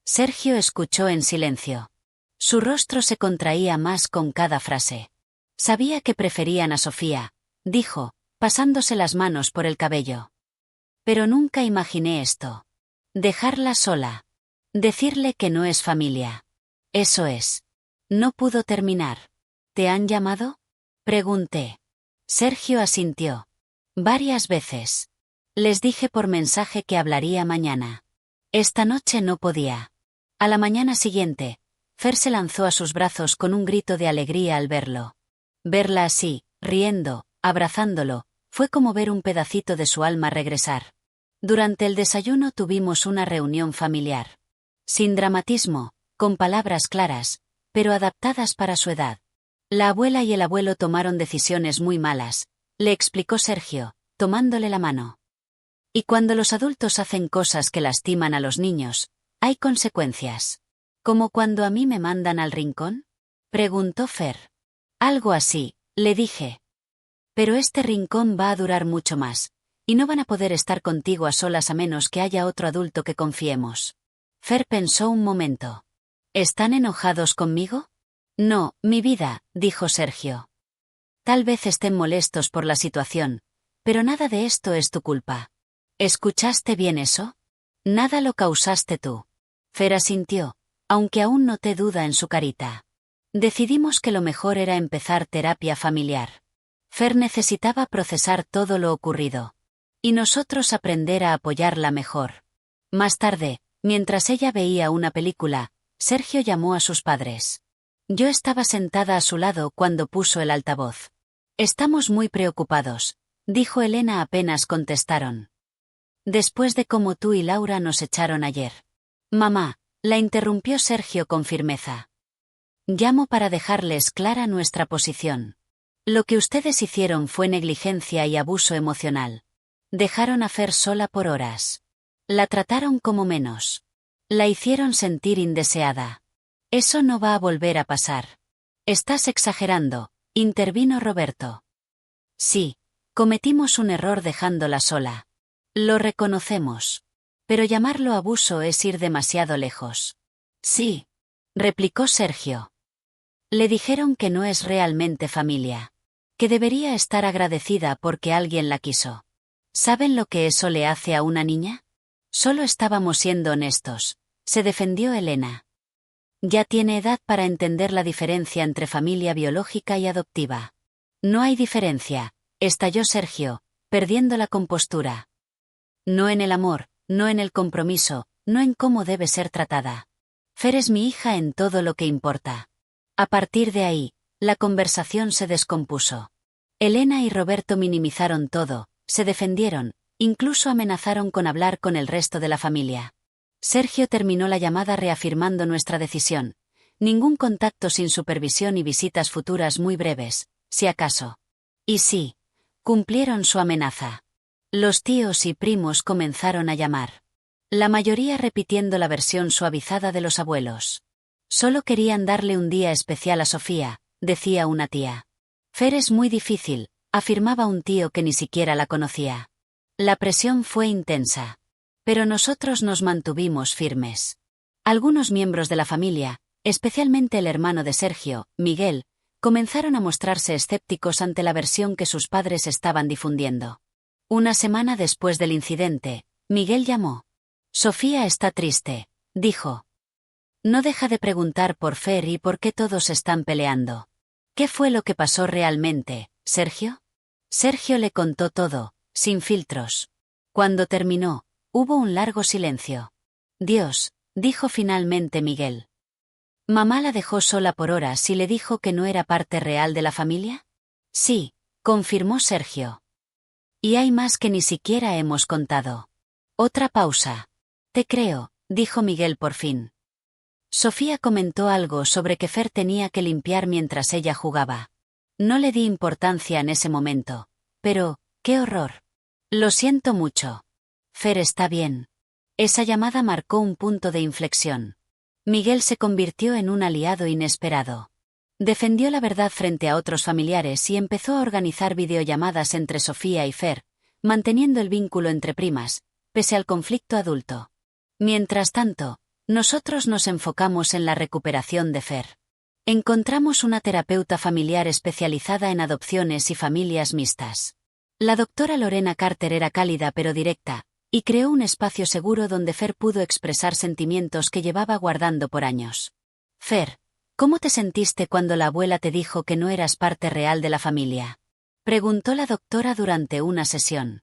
Sergio escuchó en silencio. Su rostro se contraía más con cada frase. Sabía que preferían a Sofía, dijo, pasándose las manos por el cabello. Pero nunca imaginé esto. Dejarla sola. Decirle que no es familia. Eso es. No pudo terminar. ¿Te han llamado? Pregunté. Sergio asintió. Varias veces. Les dije por mensaje que hablaría mañana. Esta noche no podía. A la mañana siguiente, Fer se lanzó a sus brazos con un grito de alegría al verlo. Verla así, riendo, abrazándolo, fue como ver un pedacito de su alma regresar. Durante el desayuno tuvimos una reunión familiar. Sin dramatismo, con palabras claras, pero adaptadas para su edad. La abuela y el abuelo tomaron decisiones muy malas, le explicó Sergio, tomándole la mano. Y cuando los adultos hacen cosas que lastiman a los niños, hay consecuencias. ¿Como cuando a mí me mandan al rincón? Preguntó Fer. Algo así, le dije. Pero este rincón va a durar mucho más, y no van a poder estar contigo a solas a menos que haya otro adulto que confiemos. Fer pensó un momento. ¿Están enojados conmigo? No, mi vida, dijo Sergio. Tal vez estén molestos por la situación, pero nada de esto es tu culpa. ¿Escuchaste bien eso? Nada lo causaste tú. Fer asintió, aunque aún noté duda en su carita. Decidimos que lo mejor era empezar terapia familiar. Fer necesitaba procesar todo lo ocurrido. Y nosotros aprender a apoyarla mejor. Más tarde, mientras ella veía una película, Sergio llamó a sus padres. Yo estaba sentada a su lado cuando puso el altavoz. Estamos muy preocupados, dijo Elena apenas contestaron. Después de cómo tú y Laura nos echaron ayer. Mamá, la interrumpió Sergio con firmeza. Llamo para dejarles clara nuestra posición. Lo que ustedes hicieron fue negligencia y abuso emocional. Dejaron a Fer sola por horas. La trataron como menos. La hicieron sentir indeseada. Eso no va a volver a pasar. Estás exagerando, intervino Roberto. Sí, cometimos un error dejándola sola. Lo reconocemos. Pero llamarlo abuso es ir demasiado lejos. Sí, replicó Sergio. Le dijeron que no es realmente familia. Que debería estar agradecida porque alguien la quiso. ¿Saben lo que eso le hace a una niña? Solo estábamos siendo honestos, se defendió Elena. Ya tiene edad para entender la diferencia entre familia biológica y adoptiva. No hay diferencia, estalló Sergio, perdiendo la compostura. No en el amor, no en el compromiso, no en cómo debe ser tratada. Fer es mi hija en todo lo que importa. A partir de ahí, la conversación se descompuso. Elena y Roberto minimizaron todo, se defendieron, incluso amenazaron con hablar con el resto de la familia. Sergio terminó la llamada reafirmando nuestra decisión. Ningún contacto sin supervisión y visitas futuras muy breves, si acaso. Y sí, cumplieron su amenaza. Los tíos y primos comenzaron a llamar. La mayoría repitiendo la versión suavizada de los abuelos. Solo querían darle un día especial a Sofía, decía una tía. Fer es muy difícil, afirmaba un tío que ni siquiera la conocía. La presión fue intensa. Pero nosotros nos mantuvimos firmes. Algunos miembros de la familia, especialmente el hermano de Sergio, Miguel, comenzaron a mostrarse escépticos ante la versión que sus padres estaban difundiendo. Una semana después del incidente, Miguel llamó. Sofía está triste, dijo. No deja de preguntar por Fer y por qué todos están peleando. ¿Qué fue lo que pasó realmente, Sergio? Sergio le contó todo, sin filtros. Cuando terminó, hubo un largo silencio. Dios, dijo finalmente Miguel. ¿Mamá la dejó sola por horas y le dijo que no era parte real de la familia? Sí, confirmó Sergio. Y hay más que ni siquiera hemos contado. Otra pausa. Te creo, dijo Miguel por fin. Sofía comentó algo sobre que Fer tenía que limpiar mientras ella jugaba. No le di importancia en ese momento. Pero, ¡qué horror! Lo siento mucho. Fer está bien. Esa llamada marcó un punto de inflexión. Miguel se convirtió en un aliado inesperado. Defendió la verdad frente a otros familiares y empezó a organizar videollamadas entre Sofía y Fer, manteniendo el vínculo entre primas, pese al conflicto adulto. Mientras tanto, nosotros nos enfocamos en la recuperación de Fer. Encontramos una terapeuta familiar especializada en adopciones y familias mixtas. La doctora Lorena Carter era cálida pero directa, y creó un espacio seguro donde Fer pudo expresar sentimientos que llevaba guardando por años. Fer, ¿cómo te sentiste cuando la abuela te dijo que no eras parte real de la familia? Preguntó la doctora durante una sesión.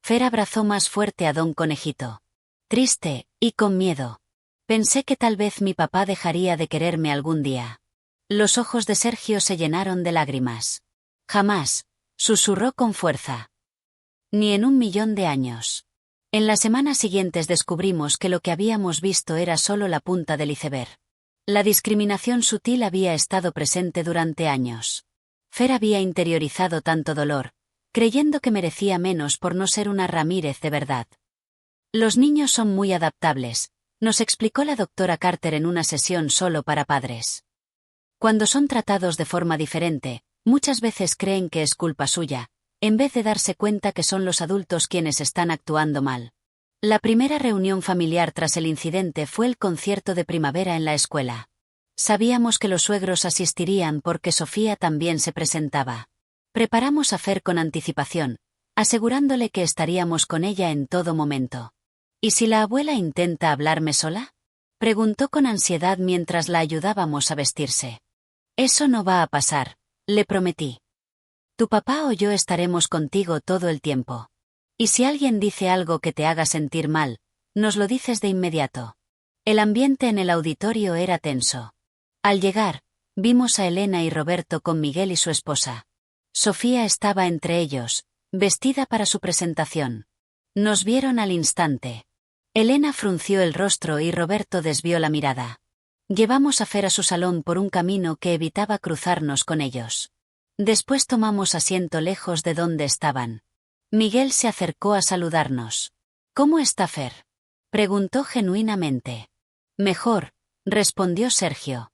Fer abrazó más fuerte a Don Conejito. Triste, y con miedo. Pensé que tal vez mi papá dejaría de quererme algún día. Los ojos de Sergio se llenaron de lágrimas. Jamás, susurró con fuerza. Ni en 1.000.000 de años. En las semanas siguientes descubrimos que lo que habíamos visto era solo la punta del iceberg. La discriminación sutil había estado presente durante años. Fer había interiorizado tanto dolor, creyendo que merecía menos por no ser una Ramírez de verdad. Los niños son muy adaptables, nos explicó la doctora Carter en una sesión solo para padres. Cuando son tratados de forma diferente, muchas veces creen que es culpa suya, en vez de darse cuenta que son los adultos quienes están actuando mal. La primera reunión familiar tras el incidente fue el concierto de primavera en la escuela. Sabíamos que los suegros asistirían porque Sofía también se presentaba. Preparamos a Fer con anticipación, asegurándole que estaríamos con ella en todo momento. ¿Y si la abuela intenta hablarme sola? Preguntó con ansiedad mientras la ayudábamos a vestirse. Eso no va a pasar, le prometí. Tu papá o yo estaremos contigo todo el tiempo. Y si alguien dice algo que te haga sentir mal, nos lo dices de inmediato. El ambiente en el auditorio era tenso. Al llegar, vimos a Elena y Roberto con Miguel y su esposa. Sofía estaba entre ellos, vestida para su presentación. Nos vieron al instante. Elena frunció el rostro y Roberto desvió la mirada. Llevamos a Fer a su salón por un camino que evitaba cruzarnos con ellos. Después tomamos asiento lejos de donde estaban. Miguel se acercó a saludarnos. ¿Cómo está Fer?, preguntó genuinamente. Mejor, respondió Sergio.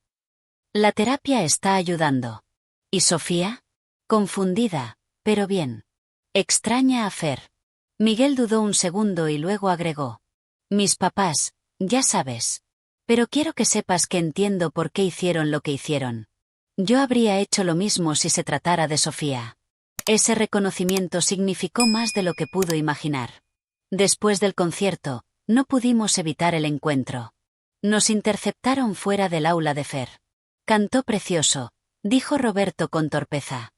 La terapia está ayudando. ¿Y Sofía? Confundida, pero bien. Extraña a Fer. Miguel dudó un segundo y luego agregó. Mis papás, ya sabes. Pero quiero que sepas que entiendo por qué hicieron lo que hicieron. Yo habría hecho lo mismo si se tratara de Sofía. Ese reconocimiento significó más de lo que pudo imaginar. Después del concierto, no pudimos evitar el encuentro. Nos interceptaron fuera del aula de Fer. Cantó precioso, dijo Roberto con torpeza.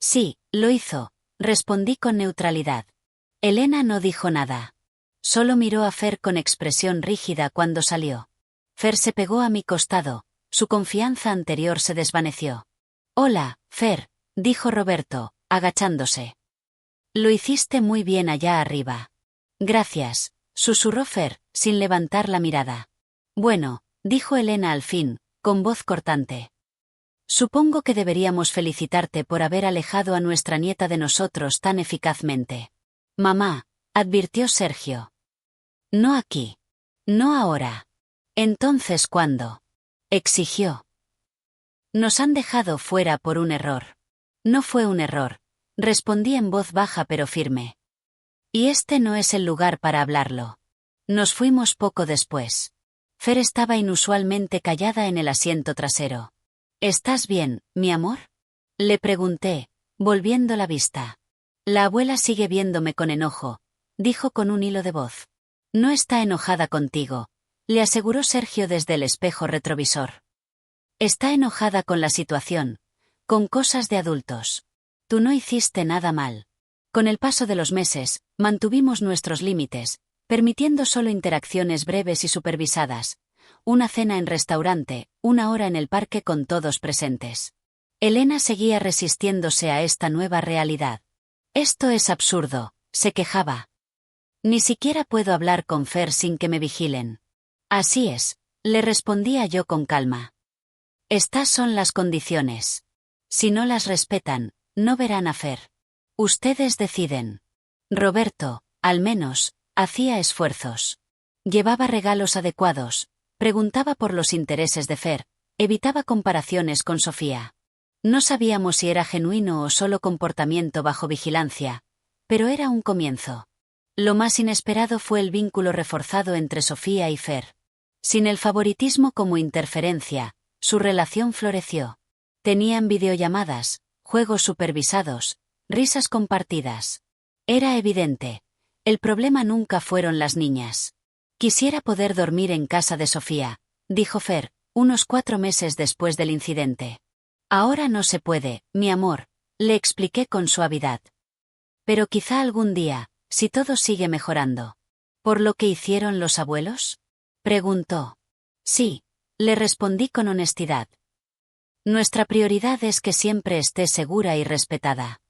Sí, lo hizo, respondí con neutralidad. Elena no dijo nada. Solo miró a Fer con expresión rígida cuando salió. Fer se pegó a mi costado, su confianza anterior se desvaneció. Hola, Fer, dijo Roberto, agachándose. Lo hiciste muy bien allá arriba. Gracias, susurró Fer, sin levantar la mirada. Bueno, dijo Elena al fin, con voz cortante. Supongo que deberíamos felicitarte por haber alejado a nuestra nieta de nosotros tan eficazmente. Mamá, advirtió Sergio. No aquí. No ahora. Entonces, ¿cuándo? Exigió. Nos han dejado fuera por un error. No fue un error, respondí en voz baja pero firme. Y este no es el lugar para hablarlo. Nos fuimos poco después. Fer estaba inusualmente callada en el asiento trasero. ¿Estás bien, mi amor? Le pregunté, volviendo la vista. La abuela sigue viéndome con enojo, dijo con un hilo de voz. No está enojada contigo, le aseguró Sergio desde el espejo retrovisor. Está enojada con la situación, con cosas de adultos. Tú no hiciste nada mal. Con el paso de los meses, mantuvimos nuestros límites, permitiendo solo interacciones breves y supervisadas. Una cena en restaurante, 1 hora en el parque con todos presentes. Elena seguía resistiéndose a esta nueva realidad. Esto es absurdo, se quejaba. Ni siquiera puedo hablar con Fer sin que me vigilen. Así es, le respondía yo con calma. Estas son las condiciones. Si no las respetan, no verán a Fer. Ustedes deciden. Roberto, al menos, hacía esfuerzos. Llevaba regalos adecuados, preguntaba por los intereses de Fer, evitaba comparaciones con Sofía. No sabíamos si era genuino o solo comportamiento bajo vigilancia, pero era un comienzo. Lo más inesperado fue el vínculo reforzado entre Sofía y Fer. Sin el favoritismo como interferencia, su relación floreció. Tenían videollamadas, juegos supervisados, risas compartidas. Era evidente. El problema nunca fueron las niñas. Quisiera poder dormir en casa de Sofía, dijo Fer, unos 4 meses después del incidente. Ahora no se puede, mi amor, le expliqué con suavidad. Pero quizá algún día, si todo sigue mejorando. ¿Por lo que hicieron los abuelos? Preguntó. Sí, le respondí con honestidad. Nuestra prioridad es que siempre esté segura y respetada.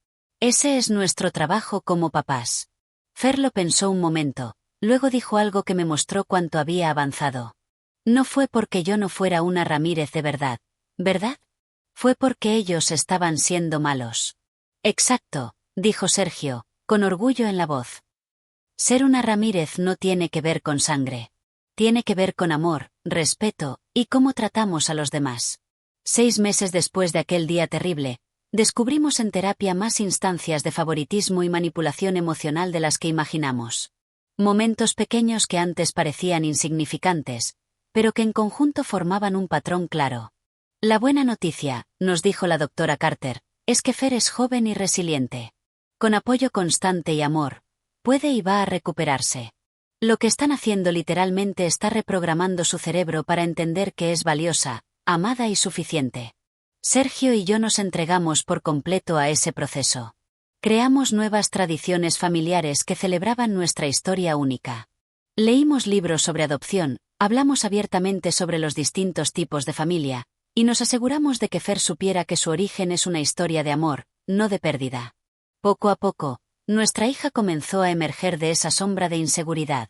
Ese es nuestro trabajo como papás. Fer lo pensó un momento, luego dijo algo que me mostró cuánto había avanzado. No fue porque yo no fuera una Ramírez de verdad, ¿verdad? Fue porque ellos estaban siendo malos. Exacto, dijo Sergio, con orgullo en la voz. Ser una Ramírez no tiene que ver con sangre. Tiene que ver con amor, respeto, y cómo tratamos a los demás. 6 meses después de aquel día terrible, descubrimos en terapia más instancias de favoritismo y manipulación emocional de las que imaginamos. Momentos pequeños que antes parecían insignificantes, pero que en conjunto formaban un patrón claro. La buena noticia, nos dijo la doctora Carter, es que Fer es joven y resiliente. Con apoyo constante y amor, puede y va a recuperarse. Lo que están haciendo literalmente está reprogramando su cerebro para entender que es valiosa, amada y suficiente. Sergio y yo nos entregamos por completo a ese proceso. Creamos nuevas tradiciones familiares que celebraban nuestra historia única. Leímos libros sobre adopción, hablamos abiertamente sobre los distintos tipos de familia, y nos aseguramos de que Fer supiera que su origen es una historia de amor, no de pérdida. Poco a poco, nuestra hija comenzó a emerger de esa sombra de inseguridad.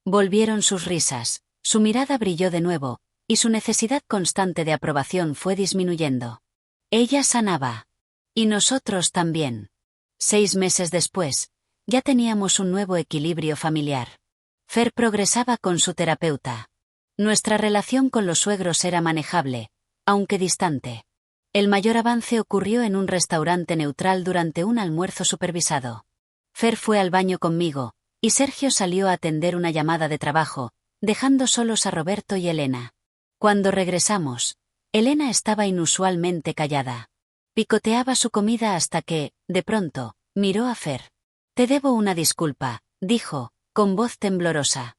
Volvieron sus risas, su mirada brilló de nuevo, y su necesidad constante de aprobación fue disminuyendo. Ella sanaba. Y nosotros también. 6 meses después, ya teníamos un nuevo equilibrio familiar. Fer progresaba con su terapeuta. Nuestra relación con los suegros era manejable, aunque distante. El mayor avance ocurrió en un restaurante neutral durante un almuerzo supervisado. Fer fue al baño conmigo, y Sergio salió a atender una llamada de trabajo, dejando solos a Roberto y Elena. Cuando regresamos, Elena estaba inusualmente callada. Picoteaba su comida hasta que, de pronto, miró a Fer. Te debo una disculpa, dijo, con voz temblorosa.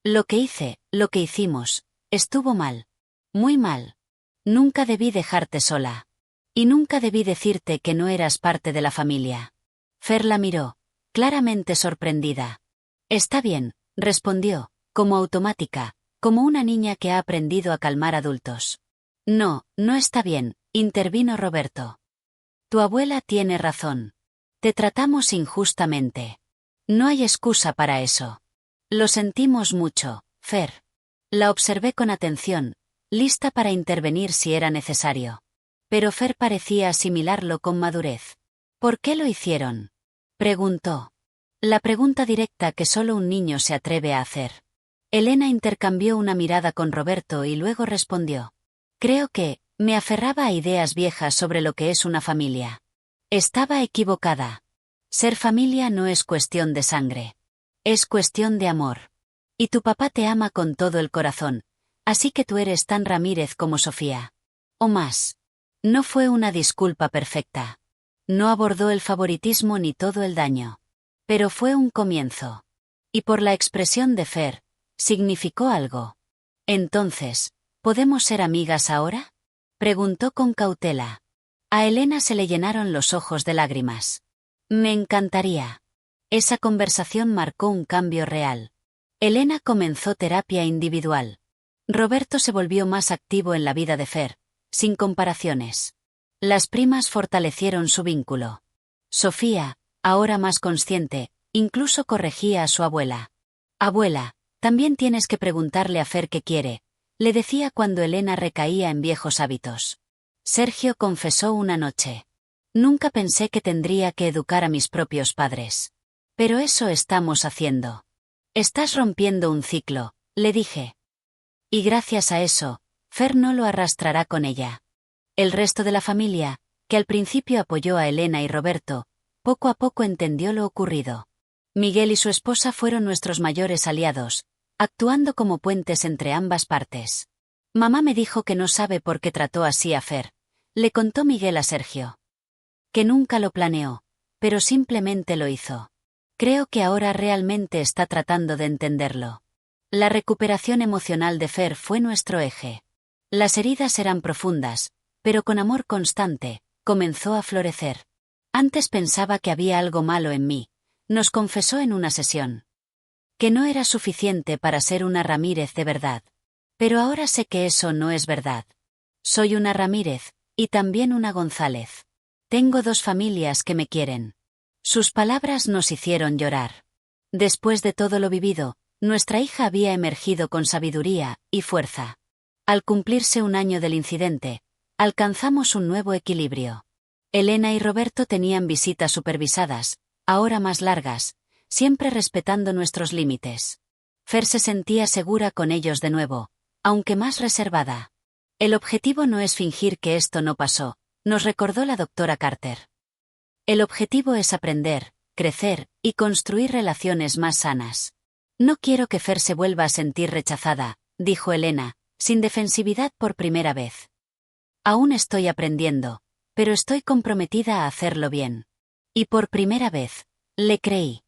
Lo que hice, lo que hicimos, estuvo mal. Muy mal. Nunca debí dejarte sola. Y nunca debí decirte que no eras parte de la familia. Fer la miró, claramente sorprendida. Está bien, respondió, como automática, como una niña que ha aprendido a calmar adultos. No, no está bien, intervino Roberto. Tu abuela tiene razón. Te tratamos injustamente. No hay excusa para eso. Lo sentimos mucho, Fer. La observé con atención, lista para intervenir si era necesario. Pero Fer parecía asimilarlo con madurez. ¿Por qué lo hicieron? Preguntó. La pregunta directa que solo un niño se atreve a hacer. Elena intercambió una mirada con Roberto y luego respondió. Creo que, me aferraba a ideas viejas sobre lo que es una familia. Estaba equivocada. Ser familia no es cuestión de sangre. Es cuestión de amor. Y tu papá te ama con todo el corazón, así que tú eres tan Ramírez como Sofía. O más. No fue una disculpa perfecta. No abordó el favoritismo ni todo el daño. Pero fue un comienzo. Y por la expresión de Fer, significó algo. Entonces, ¿podemos ser amigas ahora? Preguntó con cautela. A Elena se le llenaron los ojos de lágrimas. Me encantaría. Esa conversación marcó un cambio real. Elena comenzó terapia individual. Roberto se volvió más activo en la vida de Fer, sin comparaciones. Las primas fortalecieron su vínculo. Sofía, ahora más consciente, incluso corregía a su abuela. Abuela, también tienes que preguntarle a Fer qué quiere, le decía cuando Elena recaía en viejos hábitos. Sergio confesó una noche. Nunca pensé que tendría que educar a mis propios padres. Pero eso estamos haciendo. Estás rompiendo un ciclo, le dije. Y gracias a eso, Fer no lo arrastrará con ella. El resto de la familia, que al principio apoyó a Elena y Roberto, poco a poco entendió lo ocurrido. Miguel y su esposa fueron nuestros mayores aliados, actuando como puentes entre ambas partes. Mamá me dijo que no sabe por qué trató así a Fer, le contó Miguel a Sergio. Que nunca lo planeó, pero simplemente lo hizo. Creo que ahora realmente está tratando de entenderlo. La recuperación emocional de Fer fue nuestro eje. Las heridas eran profundas, pero con amor constante, comenzó a florecer. Antes pensaba que había algo malo en mí, nos confesó en una sesión. Que no era suficiente para ser una Ramírez de verdad. Pero ahora sé que eso no es verdad. Soy una Ramírez, y también una González. Tengo dos familias que me quieren. Sus palabras nos hicieron llorar. Después de todo lo vivido, nuestra hija había emergido con sabiduría y fuerza. Al cumplirse un año del incidente, alcanzamos un nuevo equilibrio. Elena y Roberto tenían visitas supervisadas, ahora más largas, siempre respetando nuestros límites. Fer se sentía segura con ellos de nuevo, aunque más reservada. El objetivo no es fingir que esto no pasó, nos recordó la doctora Carter. El objetivo es aprender, crecer y construir relaciones más sanas. No quiero que Fer se vuelva a sentir rechazada, dijo Elena, sin defensividad por primera vez. Aún estoy aprendiendo, pero estoy comprometida a hacerlo bien. Y por primera vez, le creí.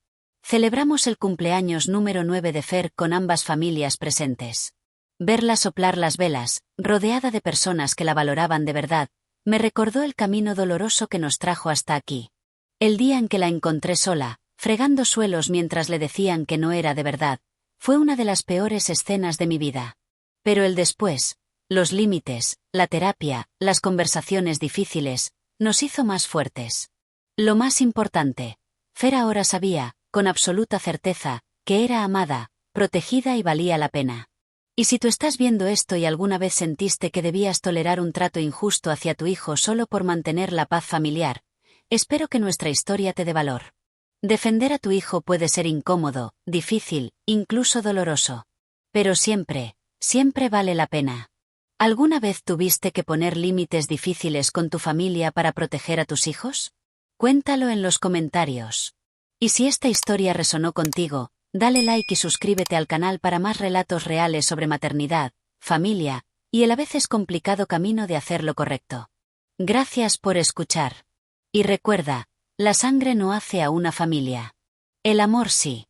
Celebramos el cumpleaños número 9 de Fer con ambas familias presentes. Verla soplar las velas, rodeada de personas que la valoraban de verdad, me recordó el camino doloroso que nos trajo hasta aquí. El día en que la encontré sola, fregando suelos mientras le decían que no era de verdad, fue una de las peores escenas de mi vida. Pero el después, los límites, la terapia, las conversaciones difíciles, nos hizo más fuertes. Lo más importante, Fer ahora sabía, con absoluta certeza, que era amada, protegida y valía la pena. Y si tú estás viendo esto y alguna vez sentiste que debías tolerar un trato injusto hacia tu hijo solo por mantener la paz familiar, espero que nuestra historia te dé valor. Defender a tu hijo puede ser incómodo, difícil, incluso doloroso. Pero siempre, siempre vale la pena. ¿Alguna vez tuviste que poner límites difíciles con tu familia para proteger a tus hijos? Cuéntalo en los comentarios. Y si esta historia resonó contigo, dale like y suscríbete al canal para más relatos reales sobre maternidad, familia, y el a veces complicado camino de hacer lo correcto. Gracias por escuchar. Y recuerda, la sangre no hace a una familia. El amor sí.